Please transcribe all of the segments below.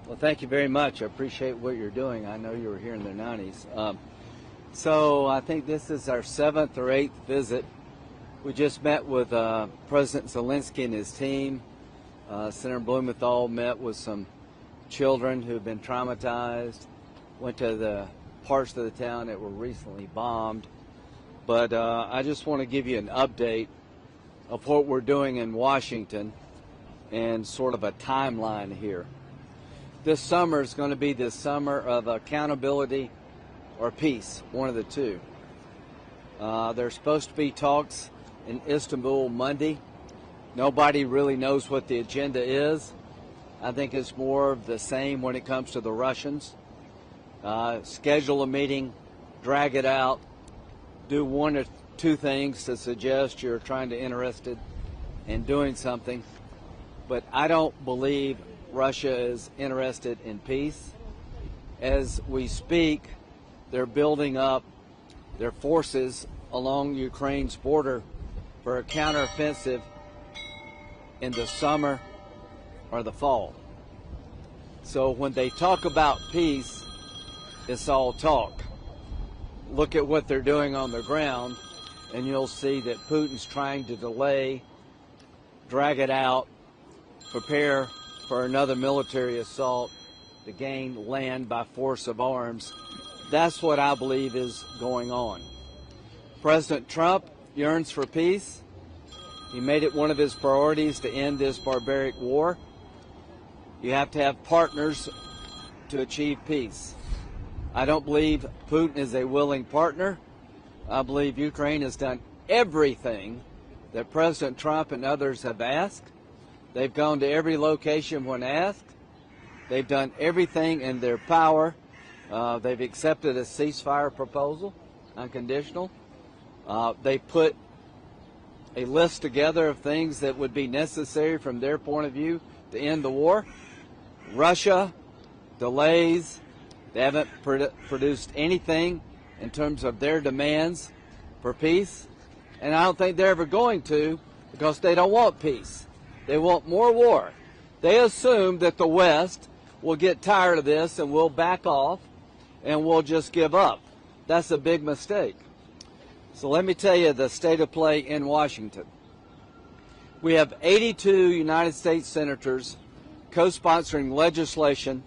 Well, thank you very much. I appreciate what you're doing. I know you were here in the 90s. So I think this is our 7th or 8th visit. We just met with President Zelensky and his team. Senator Blumenthal met with some children who have been traumatized, went to the parts of the town that were recently bombed. But I just want to give you an update of what we're doing in Washington and sort of a timeline here. This summer is going to be the summer of accountability or peace, one of the two. There's supposed to be talks in Istanbul Monday. Nobody really knows what the agenda is. I think it's more of the same when it comes to the Russians. Schedule a meeting, drag it out, do one or two things to suggest you're interested in doing something. But I don't believe Russia is interested in peace. As we speak, they're building up their forces along Ukraine's border for a counteroffensive in the summer or the fall. So when they talk about peace, it's all talk. Look at what they're doing on the ground, and you'll see that Putin's trying to delay, drag it out, prepare for another military assault to gain land by force of arms. That's what I believe is going on. President Trump yearns for peace. He made it one of his priorities to end this barbaric war. You have to have partners to achieve peace. I don't believe Putin is a willing partner. I believe Ukraine has done everything that President Trump and others have asked. They've gone to every location when asked. They've done everything in their power. They've accepted a ceasefire proposal, unconditional. They put a list together of things that would be necessary from their point of view to end the war. Russia delays. They haven't produced anything in terms of their demands for peace. And I don't think they're ever going to, because they don't want peace. They want more war. They assume that the West will get tired of this and will back off and will just give up. That's a big mistake. So let me tell you the state of play in Washington. We have 82 United States senators co-sponsoring legislation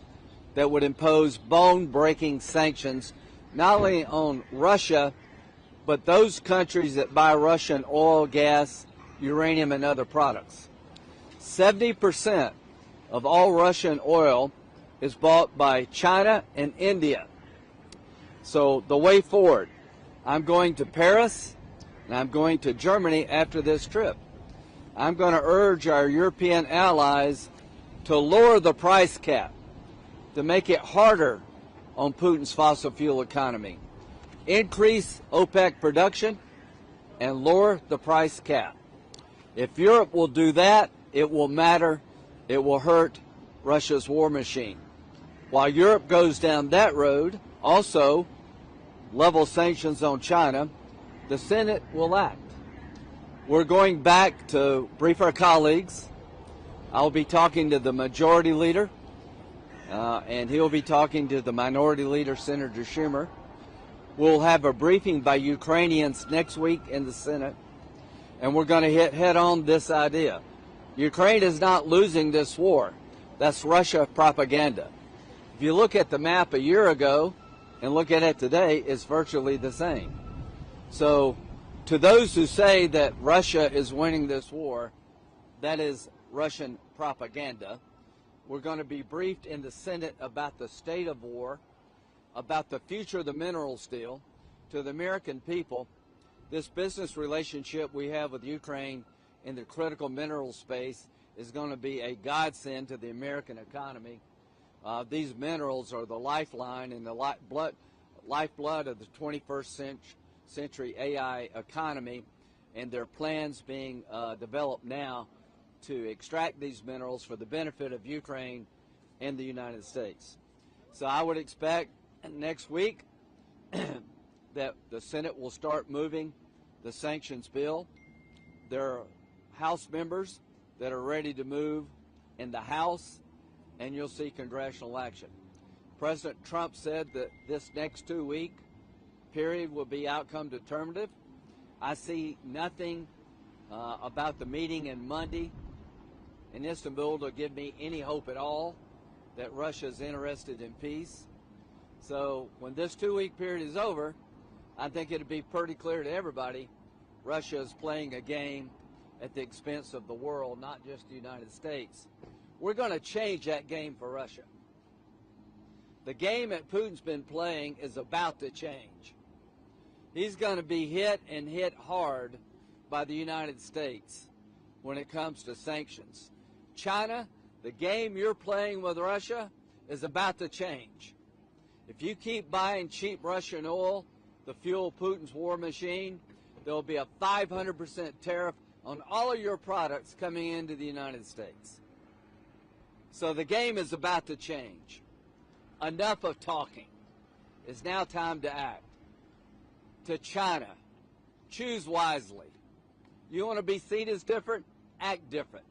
that would impose bone-breaking sanctions not only on Russia, but those countries that buy Russian oil, gas, uranium, and other products. 70% of all Russian oil is bought by China and India. So the way forward, I'm going to Paris and I'm going to Germany after this trip. I'm going to urge our European allies to lower the price cap, to make it harder on Putin's fossil fuel economy, increase OPEC production, and lower the price cap. If Europe will do that, it will matter. It will hurt Russia's war machine. While Europe goes down that road, also level sanctions on China, the Senate will act. We're going back to brief our colleagues. I'll be talking to the majority leader, and he'll be talking to the minority leader, Senator Schumer. We'll have a briefing by Ukrainians next week in the Senate, and we're going to hit head on this idea. Ukraine is not losing this war. That's Russia propaganda. If you look at the map a year ago and look at it today, it's virtually the same. So to those who say that Russia is winning this war, that is Russian propaganda. We're going to be briefed in the Senate about the state of war, about the future of the minerals deal. To the American people, this business relationship we have with Ukraine in the critical mineral space is going to be a godsend to the American economy. These minerals are the lifeline and the lifeblood of the 21st century AI economy, and there are plans being developed now to extract these minerals for the benefit of Ukraine and the United States. So I would expect next week that the Senate will start moving the sanctions bill. There are House members that are ready to move in the House, and you'll see congressional action. President Trump said that this next 2-week period will be outcome determinative. I see nothing about the meeting in Monday in Istanbul to give me any hope at all that Russia is interested in peace. So when this 2-week period is over, I think it'll be pretty clear to everybody Russia is playing a game at the expense of the world, not just the United States. We're going to change that game for Russia. The game that Putin's been playing is about to change. He's going to be hit and hit hard by the United States when it comes to sanctions. China, the game you're playing with Russia is about to change. If you keep buying cheap Russian oil to fuel Putin's war machine, there'll be a 500% tariff on all of your products coming into the United States. So the game is about to change. Enough of talking. It's now time to act. To China, choose wisely. You want to be seen as different? Act different.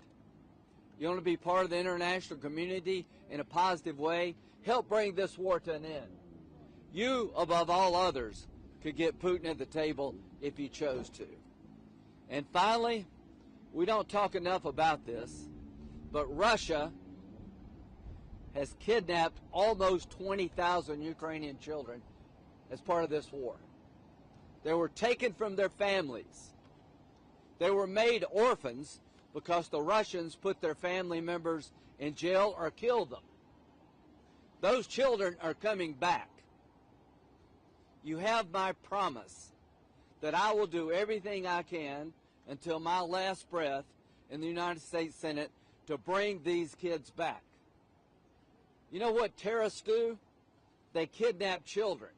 You want to be part of the international community in a positive way? Help bring this war to an end. You, above all others, could get Putin at the table if you chose to. And finally, we don't talk enough about this, but Russia has kidnapped almost 20,000 Ukrainian children as part of this war. They were taken from their families. They were made orphans because the Russians put their family members in jail or killed them. Those children are coming back. You have my promise that I will do everything I can until my last breath in the United States Senate to bring these kids back. You know what terrorists do? They kidnap children.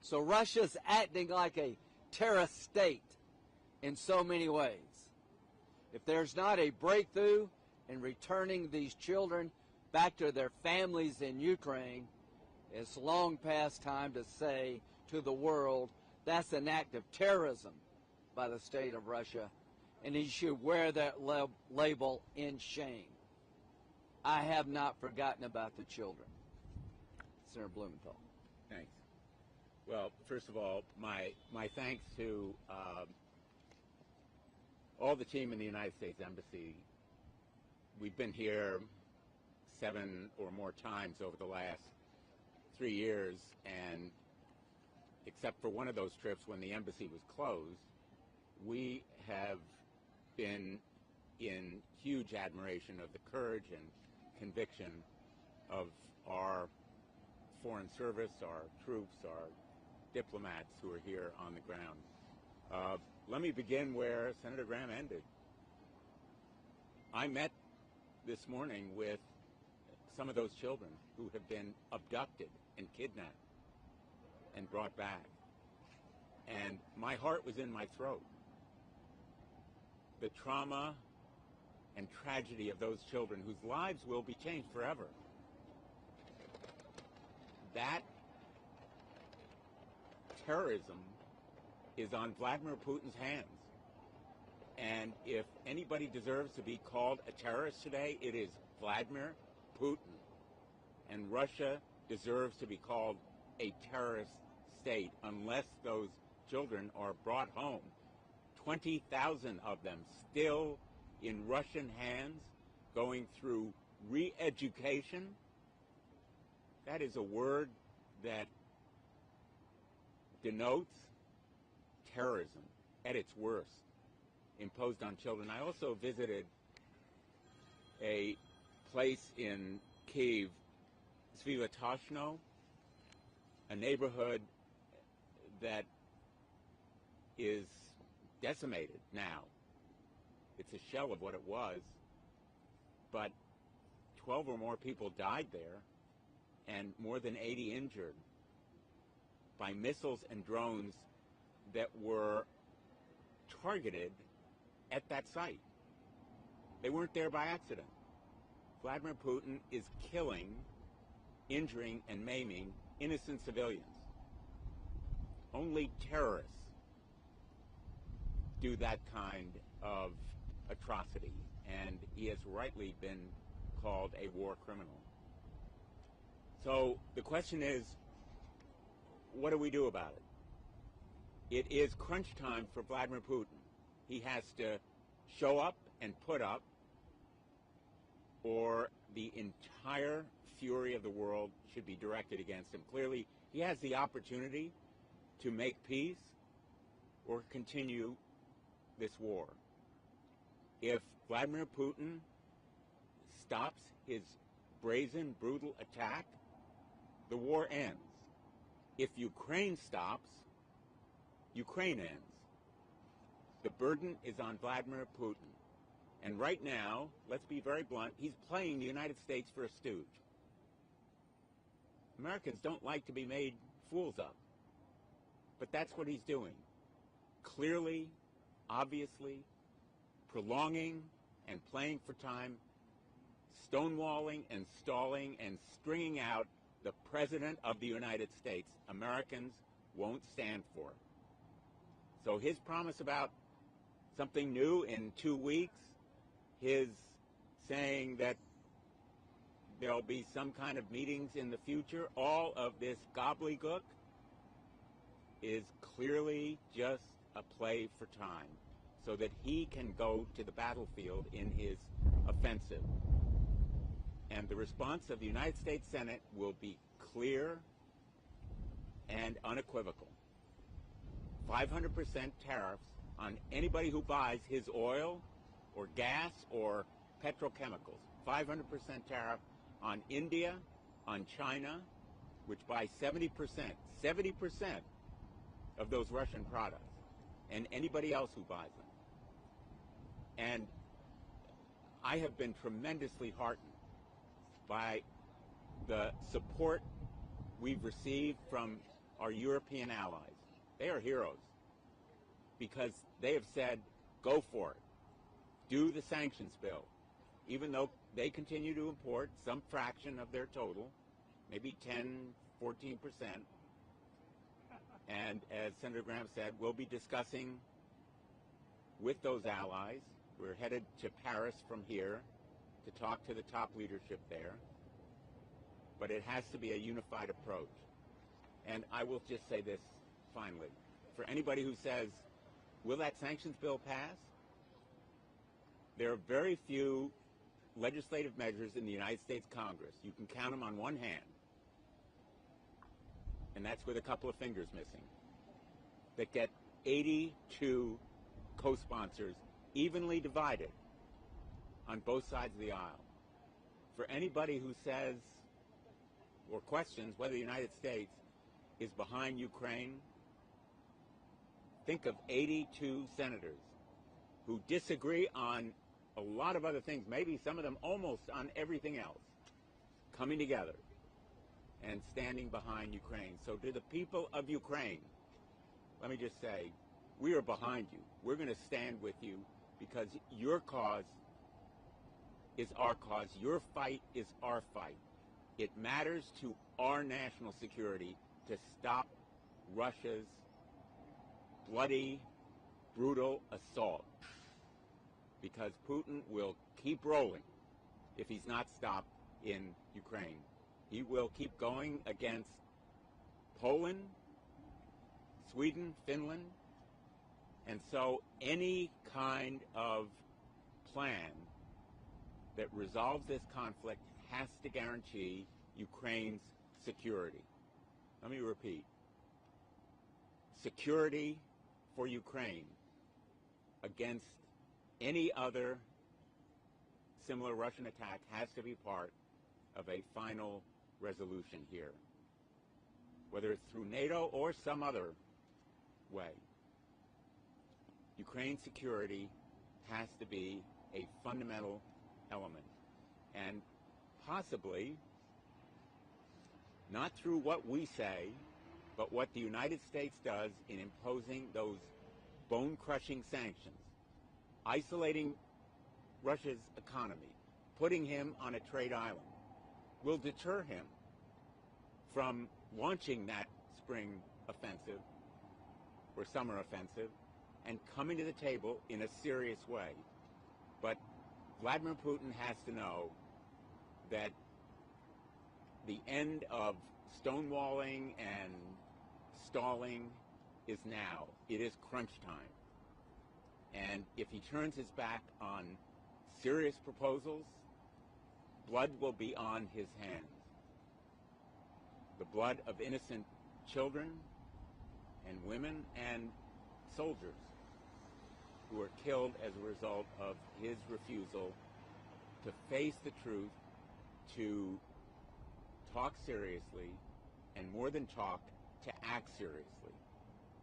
So Russia's acting like a terrorist state in so many ways. If there's not a breakthrough in returning these children back to their families in Ukraine, it's long past time to say to the world that's an act of terrorism by the state of Russia, and you should wear that label in shame. I have not forgotten about the children. Senator Blumenthal. Thanks. Well, first of all, my thanks to all the team in the United States Embassy. We've been here 7 or more times over the last 3 years, and except for one of those trips when the embassy was closed, we have been in huge admiration of the courage and conviction of our foreign service, our troops, our diplomats who are here on the ground. Let me begin where Senator Graham ended. I met this morning with some of those children who have been abducted and kidnapped and brought back. And my heart was in my throat. The trauma and tragedy of those children whose lives will be changed forever. That terrorism is on Vladimir Putin's hands. And if anybody deserves to be called a terrorist today, it is Vladimir Putin. And Russia deserves to be called a terrorist state unless those children are brought home. 20,000 of them still in Russian hands, going through re-education. That is a word that denotes terrorism at its worst, imposed on children. I also visited a place in Kyiv, Svivatoshno, a neighborhood that is decimated now. It's a shell of what it was, but 12 or more people died there and more than 80 injured by missiles and drones that were targeted at that site. They weren't there by accident. Vladimir Putin is killing, injuring, and maiming innocent civilians. Only terrorists do that kind of atrocity, and he has rightly been called a war criminal. So the question is, what do we do about it? It is crunch time for Vladimir Putin. He has to show up and put up, or the entire fury of the world should be directed against him. Clearly, he has the opportunity to make peace or continue this war. If Vladimir Putin stops his brazen, brutal attack, the war ends. If Ukraine stops, Ukraine ends. The burden is on Vladimir Putin. And right now, let's be very blunt, he's playing the United States for a stooge. Americans don't like to be made fools of. But that's what he's doing. Clearly, obviously, prolonging and playing for time, stonewalling and stalling and stringing out the President of the United States. Americans won't stand for it. So his promise about something new in 2 weeks, his saying that there'll be some kind of meetings in the future, all of this gobbledygook is clearly just a play for time so that he can go to the battlefield in his offensive. And the response of the United States Senate will be clear and unequivocal. 500% tariffs on anybody who buys his oil or gas or petrochemicals. 500% tariff on India, on China, which buys 70% of those Russian products, and anybody else who buys them. And I have been tremendously heartened by the support we've received from our European allies. They are heroes because they have said, go for it. Do the sanctions bill. Even though they continue to import some fraction of their total, maybe 10, 14%. And as Senator Graham said, we'll be discussing with those allies. We're headed to Paris from here to talk to the top leadership there. But it has to be a unified approach. And I will just say this finally. For anybody who says, will that sanctions bill pass? There are very few legislative measures in the United States Congress. You can count them on one hand. And that's with a couple of fingers missing. That get 82 co-sponsors evenly divided on both sides of the aisle. For anybody who says or questions whether the United States is behind Ukraine, think of 82 senators who disagree on a lot of other things, maybe some of them almost on everything else, coming together and standing behind Ukraine. So to the people of Ukraine, let me just say, we are behind you. We're going to stand with you because your cause is our cause. Your fight is our fight. It matters to our national security to stop Russia's bloody, brutal assault, because Putin will keep rolling if he's not stopped in Ukraine. He will keep going against Poland, Sweden, Finland, and so any kind of plan that resolves this conflict has to guarantee Ukraine's security. Let me repeat. Security for Ukraine against any other similar Russian attack has to be part of a final resolution here, whether it's through NATO or some other way. Ukraine's security has to be a fundamental element, and possibly not through what we say, but what the United States does in imposing those bone-crushing sanctions, isolating Russia's economy, putting him on a trade island, will deter him from launching that spring offensive or summer offensive and coming to the table in a serious way. But Vladimir Putin has to know that the end of stonewalling and stalling is now. It is crunch time. And if he turns his back on serious proposals, blood will be on his hands. The blood of innocent children and women and soldiers who are killed as a result of his refusal to face the truth, to talk seriously, and more than talk, to act seriously.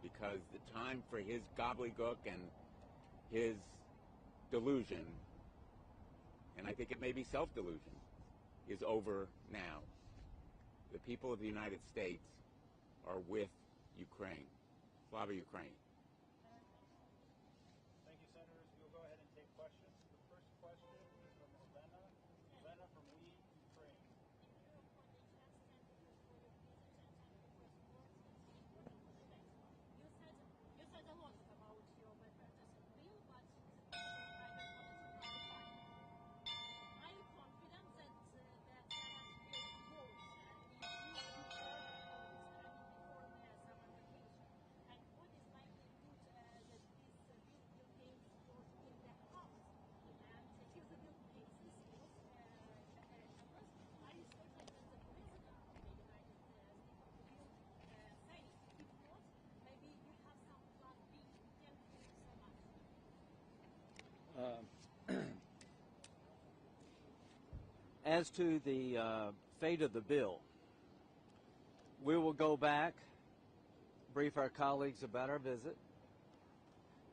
Because the time for his gobbledygook and his delusion, and I think it may be self-delusion, is over now. The people of the United States are with Ukraine. Slava Ukraine. Thank you, Senators. We'll go ahead and take questions. The first question is from Elena. Elena from We, Ukraine. You said a lot about your bipartisan bill, but I just wanted to clarify. Are you confident that the Senate will vote and before the summer vacation? And what is likelihood that this bill will gain support in the House? And if the bill passes both chambers, are you certain that the President of the United States will sign it? If not, maybe you have some plan B. Thank you so much. As to the fate of the bill, we will go back, brief our colleagues about our visit.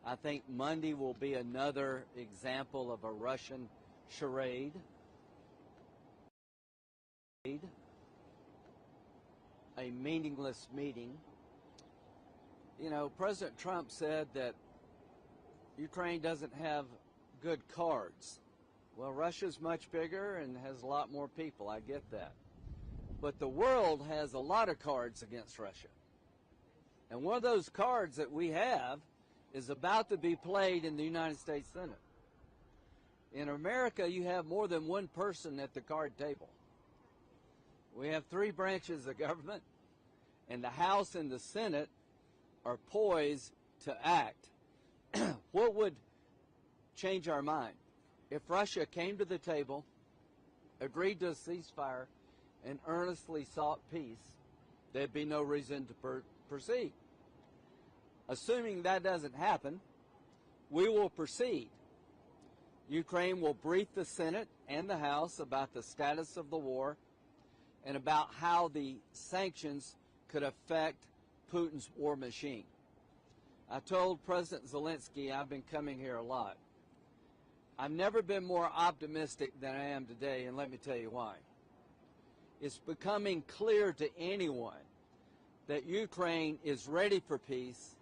I think Monday will be another example of a Russian charade. A meaningless meeting. You know, President Trump said that Ukraine doesn't have good cards. Well, Russia's much bigger and has a lot more people. I get that. But the world has a lot of cards against Russia. And one of those cards that we have is about to be played in the United States Senate. In America, you have more than one person at the card table. We have three branches of government, and the House and the Senate are poised to act. What would change our mind? If Russia came to the table, agreed to a ceasefire, and earnestly sought peace, there'd be no reason to proceed. Assuming that doesn't happen, we will proceed. Ukraine will brief the Senate and the House about the status of the war and about how the sanctions could affect Putin's war machine. I told President Zelensky I've been coming here a lot. I've never been more optimistic than I am today, and let me tell you why. It's becoming clear to anyone that Ukraine is ready for peace,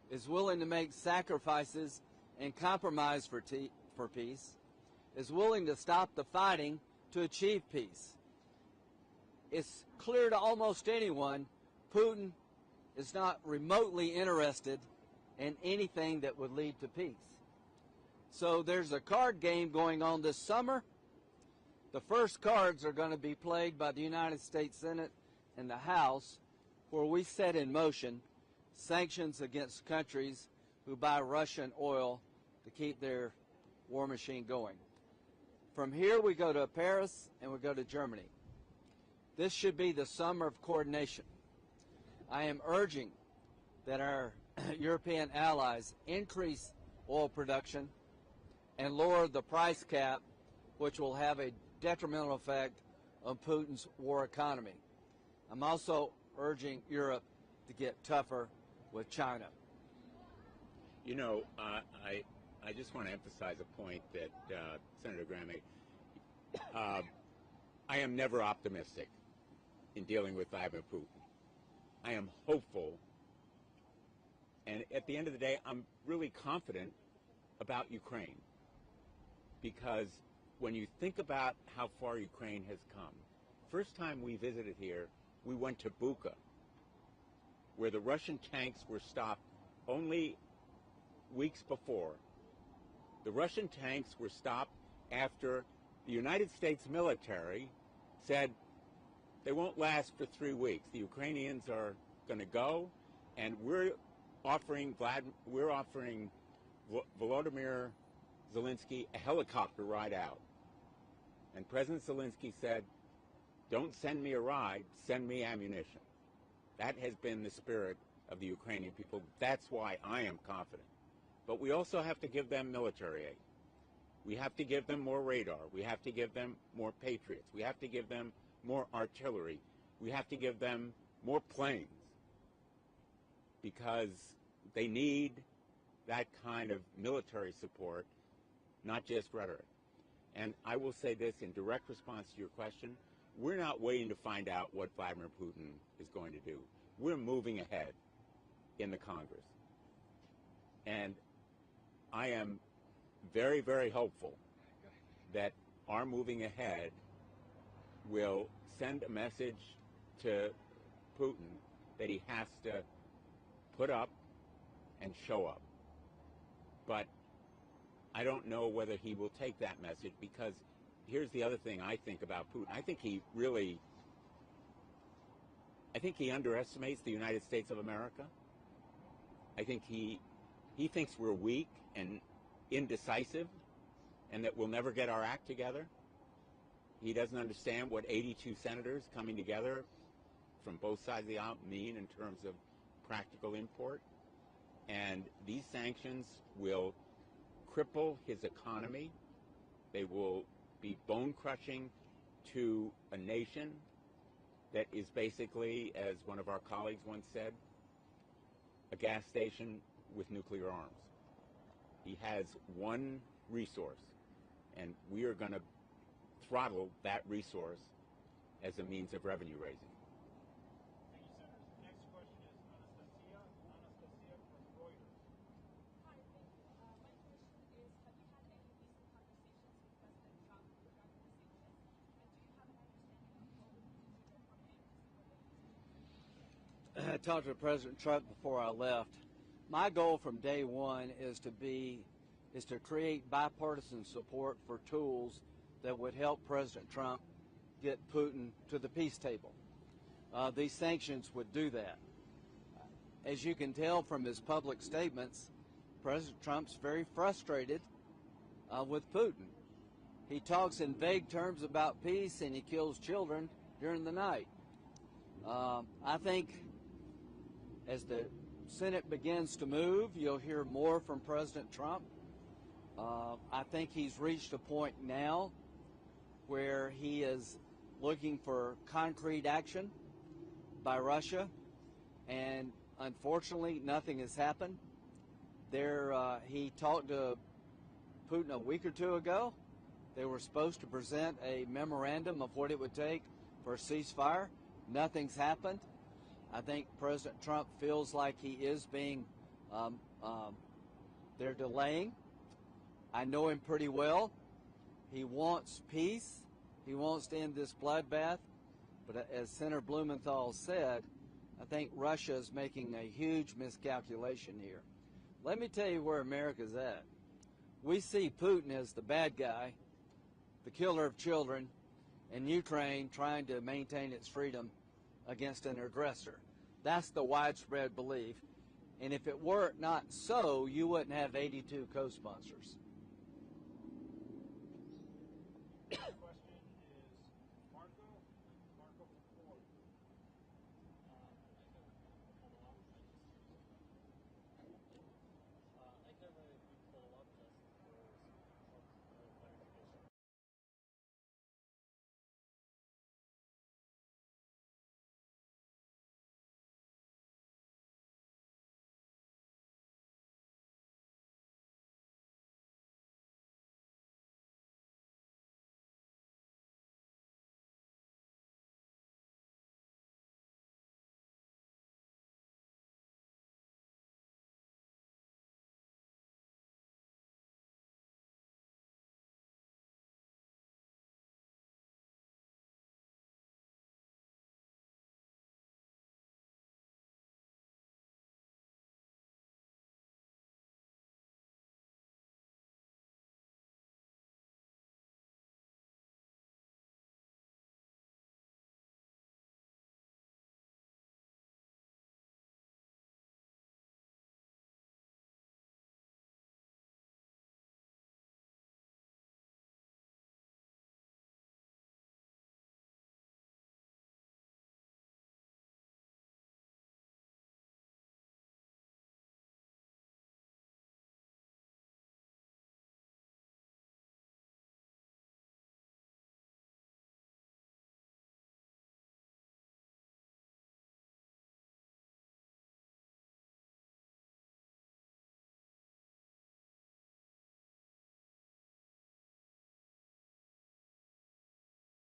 is willing to make sacrifices and compromise for peace, is willing to stop the fighting to achieve peace. It's clear to almost anyone Putin is not remotely interested in anything that would lead to peace. So there's a card game going on this summer. The first cards are going to be played by the United States Senate and the House, where we set in motion sanctions against countries who buy Russian oil to keep their war machine going. From here we go to Paris and we go to Germany. This should be the summer of coordination. I am urging that our European allies increase oil production and lower the price cap, which will have a detrimental effect on Putin's war economy. I'm also urging Europe to get tougher with China. You know, I just want to emphasize a point that Senator Graham made. I am never optimistic in dealing with Vladimir Putin. I am hopeful, and at the end of the day, I'm really confident about Ukraine. Because when you think about how far Ukraine has come, first time we visited here, we went to Bucha, where the Russian tanks were stopped only weeks before. The Russian tanks were stopped after The United States military said they won't last for 3 weeks. The Ukrainians are going to go, and we're offering Volodymyr Zelensky a helicopter ride out. And President Zelensky said, "Don't send me a ride, send me ammunition." That has been the spirit of the Ukrainian people. That's why I am confident. But we also have to give them military aid. We have to give them more radar. We have to give them more Patriots. We have to give them more artillery. We have to give them more planes, because they need that kind of military support, not just rhetoric. And I will say this in direct response to your question: we're not waiting to find out what Vladimir Putin is going to do. We're moving ahead in the Congress. And I am very, very hopeful that our moving ahead will send a message to Putin that he has to put up and show up. But I don't know whether he will take that message, because here's the other thing I think about Putin. I think he underestimates the United States of America. I think he thinks we're weak and indecisive and that we'll never get our act together. He doesn't understand what 82 senators coming together from both sides of the aisle mean in terms of practical import. And these sanctions will cripple his economy. They will be bone-crushing to a nation that is basically, as one of our colleagues once said, a gas station with nuclear arms. He has one resource, and we are going to throttle that resource as a means of revenue raising. Thank you, Senator. The next question is Anastasia. Anastasia from Reuters. Hi, thank you. My question is, have you had any recent conversations with President Trump regarding the sanctions? And do you have an understanding of what would be considered harmonious? I talked to President Trump before I left. My goal from day one is to create bipartisan support for tools that would help President Trump get Putin to the peace table. These sanctions would do that. As you can tell from his public statements, President Trump's very frustrated with Putin. He talks in vague terms about peace, and he kills children during the night. I think as the Senate begins to move, you'll hear more from President Trump. I think he's reached a point now where he is looking for concrete action by Russia, and unfortunately nothing has happened. He talked to Putin a week or two ago. They were supposed to present a memorandum of what it would take for a ceasefire. Nothing's happened. I think President Trump feels like he is being, they're delaying. I know him pretty well. He wants peace. He wants to end this bloodbath. But as Senator Blumenthal said, I think Russia is making a huge miscalculation here. Let me tell you where America's at. We see Putin as the bad guy, the killer of children, and Ukraine trying to maintain its freedom against an aggressor. That's the widespread belief. And if it were not so, you wouldn't have 82 co-sponsors.